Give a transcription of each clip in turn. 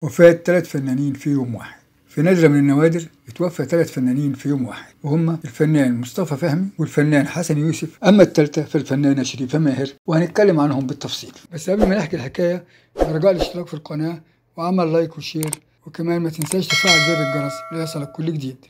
وفاة 3 فنانين في يوم واحد. في نادرة من النوادر اتوفى 3 فنانين في يوم واحد، وهم الفنان مصطفى فهمي والفنان حسن يوسف. أما الثالثة فالفنانة شريفة ماهر، وهنتكلم عنهم بالتفصيل. بس قبل ما نحكي الحكاية رجاء الاشتراك في القناة وعمل لايك وشير، وكمان ما تنساش تفعل زر الجرس ليصلك كل جديد.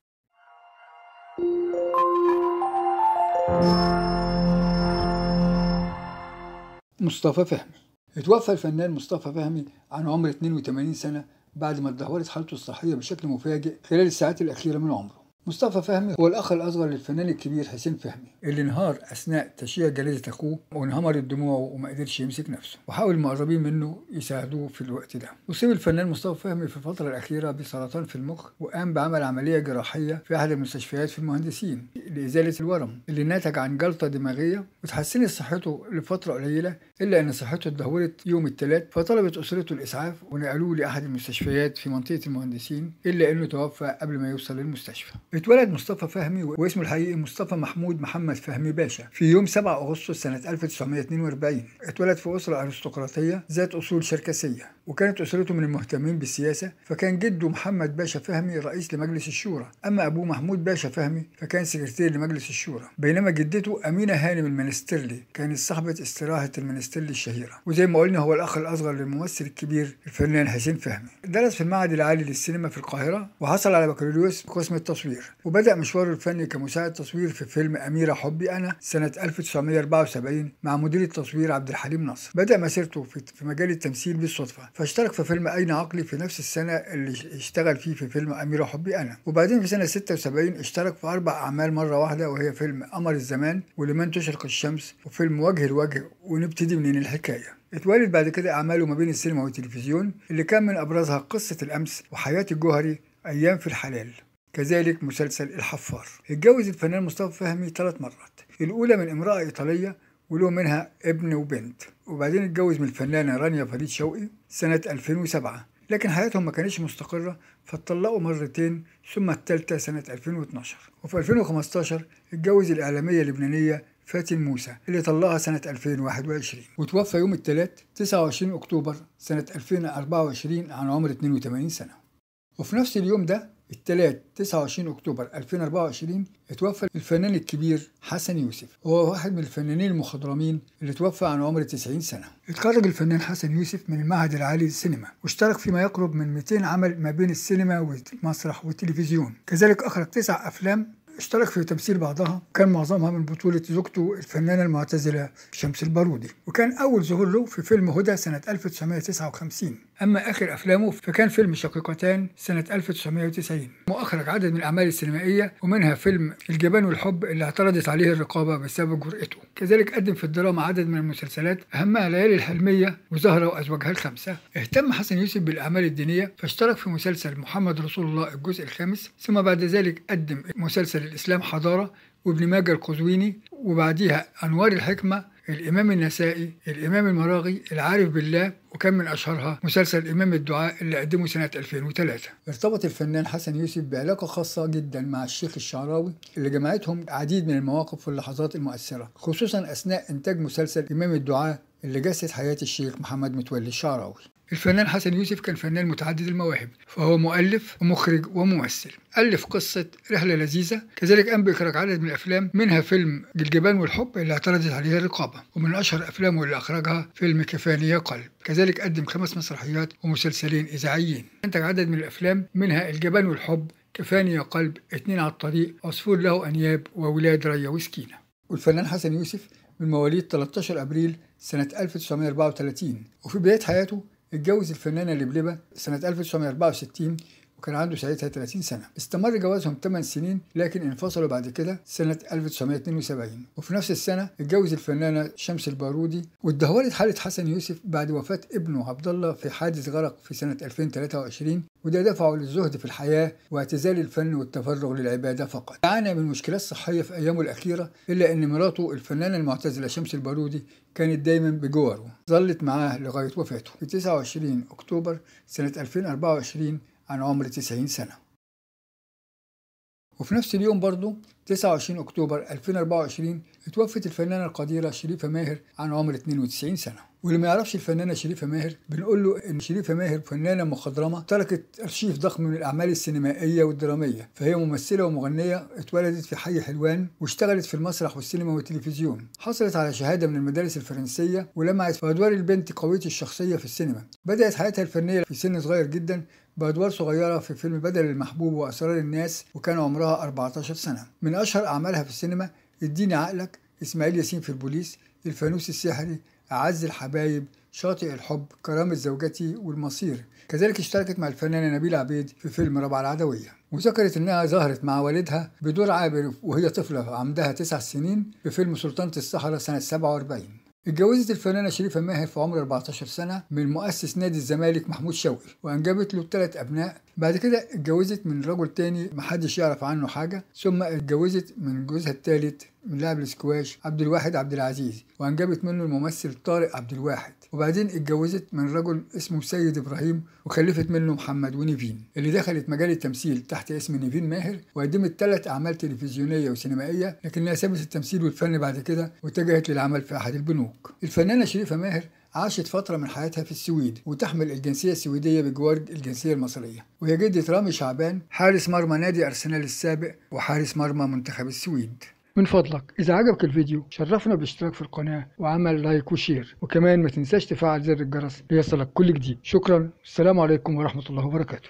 مصطفى فهمي. اتوفى الفنان مصطفى فهمي عن عمر 82 سنة بعد ما اتدهورت حالته الصحية بشكل مفاجئ خلال الساعات الأخيرة من عمره. مصطفى فهمي هو الأخ الأصغر للفنان الكبير حسين فهمي، اللي انهار أثناء تشييع جنازة أخوه وانهمرت دموعه وما قدرش يمسك نفسه، وحاول المقربين منه يساعدوه في الوقت ده. أصيب الفنان مصطفى فهمي في الفترة الأخيرة بسرطان في المخ، وقام بعمل عملية جراحية في أحد المستشفيات في المهندسين لإزالة الورم اللي ناتج عن جلطة دماغية، وتحسنت صحته لفترة قليلة، إلا أن صحته اتدهورت يوم الثلاث، فطلبت أسرته الإسعاف ونقلوه لأحد المستشفيات في منطقة المهندسين، إلا أنه توفى قبل ما يوصل للمستشفى. اتولد مصطفى فهمي واسمه الحقيقي مصطفى محمود محمد فهمي باشا في يوم 7 أغسطس سنة 1942. اتولد في أسرة أرستقراطية ذات أصول شركسية، وكانت أسرته من المهتمين بالسياسة، فكان جده محمد باشا فهمي رئيس لمجلس الشورى، أما أبوه محمود باشا فهمي فكان سكرتير لمجلس الشورى، بينما جدته أمينة هانم المنسترلي كانت صاحبة استراحة المنسترلي الشهيرة. وزي ما قلنا هو الأخ الأصغر للممثل الكبير الفنان حسين فهمي. درس في المعهد العالي للسينما في القاهرة، وحصل على بكالوريوس بقسم التصوير، وبدأ مشواره الفني كمساعد تصوير في فيلم أميرة حبي أنا سنة 1974 مع مدير التصوير عبد الحليم نصر. بدأ مسيرته في مجال التمثيل بالصدفة، فاشترك في فيلم أين عقلي في نفس السنة اللي اشتغل فيه في فيلم أميرة حبي أنا. وبعدين في سنة 76 اشترك في 4 أعمال مرة واحدة، وهي فيلم قمر الزمان ولمن تشرق الشمس وفيلم وجه لوجه ونبتدي منين الحكاية. اتولد بعد كده أعماله ما بين السينما والتلفزيون، اللي كان من أبرزها قصة الأمس وحياة الجوهري أيام في الحلال، كذلك مسلسل الحفار. اتجوز الفنان مصطفى فهمي 3 مرات، الأولى من امرأة إيطالية وله منها ابن وبنت، وبعدين اتجوز من الفنانة رانيا فريد شوقي سنة 2007، لكن حياتهم ما كانتش مستقرة فاتطلقوا مرتين، ثم الثالثة سنة 2012. وفي 2015 اتجوز الإعلامية اللبنانية فاتن موسى اللي طلقها سنة 2021، وتوفى يوم الثلاث 29 أكتوبر سنة 2024 عن عمر 82 سنة. وفي نفس اليوم ده الثلاث 29 أكتوبر 2024 اتوفى الفنان الكبير حسن يوسف، وهو واحد من الفنانين المخضرمين اللي توفى عن عمر 90 سنة. اتخرج الفنان حسن يوسف من المعهد العالي للسينما، واشترك فيما يقرب من 200 عمل ما بين السينما والمسرح والتلفزيون، كذلك أخرج 9 أفلام اشترك في تمثيل بعضها، كان معظمها من بطولة زوجته الفنانة المعتزلة شمس البارودي، وكان أول ظهور له في فيلم هدى سنة 1959. أما آخر أفلامه فكان فيلم شقيقتان سنة 1990، وأخرج عدد من الأعمال السينمائية ومنها فيلم الجبان والحب اللي اعترضت عليه الرقابة بسبب جرأته. كذلك قدم في الدراما عدد من المسلسلات أهمها ليالي الحلمية وزهرة وأزواجها الخمسة. اهتم حسن يوسف بالأعمال الدينية، فاشترك في مسلسل محمد رسول الله الجزء الخامس، ثم بعد ذلك قدم مسلسل الإسلام حضارة وابن ماجه القزويني، وبعديها أنوار الحكمة، الإمام النسائي، الإمام المراغي، العارف بالله، وكان من أشهرها مسلسل إمام الدعاء اللي قدمه سنة 2003. ارتبط الفنان حسن يوسف بعلاقة خاصة جدا مع الشيخ الشعراوي اللي جمعتهم عديد من المواقف واللحظات المؤثرة، خصوصا أثناء إنتاج مسلسل إمام الدعاء اللي جسد حياة الشيخ محمد متولي الشعراوي. الفنان حسن يوسف كان فنان متعدد المواهب، فهو مؤلف ومخرج وممثل. ألف قصة رحلة لذيذة، كذلك قام بإخراج عدد من الأفلام، منها فيلم الجبان والحب اللي اعترضت عليه الرقابة، ومن أشهر أفلامه اللي أخرجها فيلم كفاني يا قلب. كذلك قدم 5 مسرحيات ومسلسلين إذاعيين. أنتج عدد من الأفلام منها الجبان والحب، كفاني يا قلب، 2 على الطريق، عصفور له أنياب، وولاد ريا وسكينة. والفنان حسن يوسف من مواليد 13 أبريل سنة 1934، وفي بداية حياته اتجوز الفنانة لبلبة سنة 1964 وكان عنده ساعتها 30 سنة. استمر جوازهم 8 سنين، لكن انفصلوا بعد كده سنة 1972. وفي نفس السنة اتجوز الفنانة شمس البارودي. واتدهورت حالة حسن يوسف بعد وفاة ابنه عبد الله في حادث غرق في سنة 2023، وده دفعه للزهد في الحياة واعتزال الفن والتفرغ للعبادة فقط. عانى من مشكلات صحية في أيامه الأخيرة، إلا أن مراته الفنانة المعتزلة شمس البارودي كانت دايما بجواره، ظلت معاه لغاية وفاته في 29 أكتوبر سنة 2024 عن عمر 90 سنة. وفي نفس اليوم برضه 29 أكتوبر 2024 اتوفت الفنانة القديرة شريفة ماهر عن عمر 92 سنة. واللي ما يعرفش الفنانة شريفة ماهر بنقول له إن شريفة ماهر فنانة مخضرمة تركت أرشيف ضخم من الأعمال السينمائية والدرامية، فهي ممثلة ومغنية اتولدت في حي حلوان واشتغلت في المسرح والسينما والتلفزيون. حصلت على شهادة من المدارس الفرنسية ولمعت في أدوار البنت قوية الشخصية في السينما. بدأت حياتها الفنية في سن صغير جدا بأدوار صغيرة في فيلم بدل المحبوب وأسرار الناس وكان عمرها 14 سنة. من أشهر أعمالها في السينما اديني عقلك، إسماعيل ياسين في البوليس، الفانوس السحري، أعز الحبايب، شاطئ الحب، كرامة زوجتي، والمصير. كذلك اشتركت مع الفنانة نبيلة عبيد في فيلم ربع العدوية، وذكرت إنها ظهرت مع والدها بدور عابر وهي طفلة عندها 9 سنين في فيلم سلطانة الصحراء سنة 47. اتجوزت الفنانة شريفة ماهر في عمر 14 سنة من مؤسس نادي الزمالك محمود شوقي وأنجبت له 3 أبناء. بعد كده اتجوزت من رجل تاني محدش يعرف عنه حاجة، ثم اتجوزت من جوزها الثالث من لاعب الاسكواش عبد الواحد عبد العزيز وأنجبت منه الممثل طارق عبد الواحد. وبعدين اتجوزت من رجل اسمه سيد إبراهيم وخلفت منه محمد ونيفين اللي دخلت مجال التمثيل تحت اسم نيفين ماهر، وقدمت 3 أعمال تلفزيونية وسينمائية، لكنها سابت التمثيل والفن بعد كده واتجهت للعمل في أحد البنوك. الفنانة شريفة ماهر عاشت فترة من حياتها في السويد وتحمل الجنسية السويدية بجوار الجنسية المصرية، وهي جدة رامي شعبان حارس مرمى نادي أرسنال السابق وحارس مرمى منتخب السويد. من فضلك إذا عجبك الفيديو شرفنا بالاشتراك في القناة وعمل لايك وشير، وكمان ما تنساش تفعل زر الجرس ليصلك كل جديد. شكرا، السلام عليكم ورحمة الله وبركاته.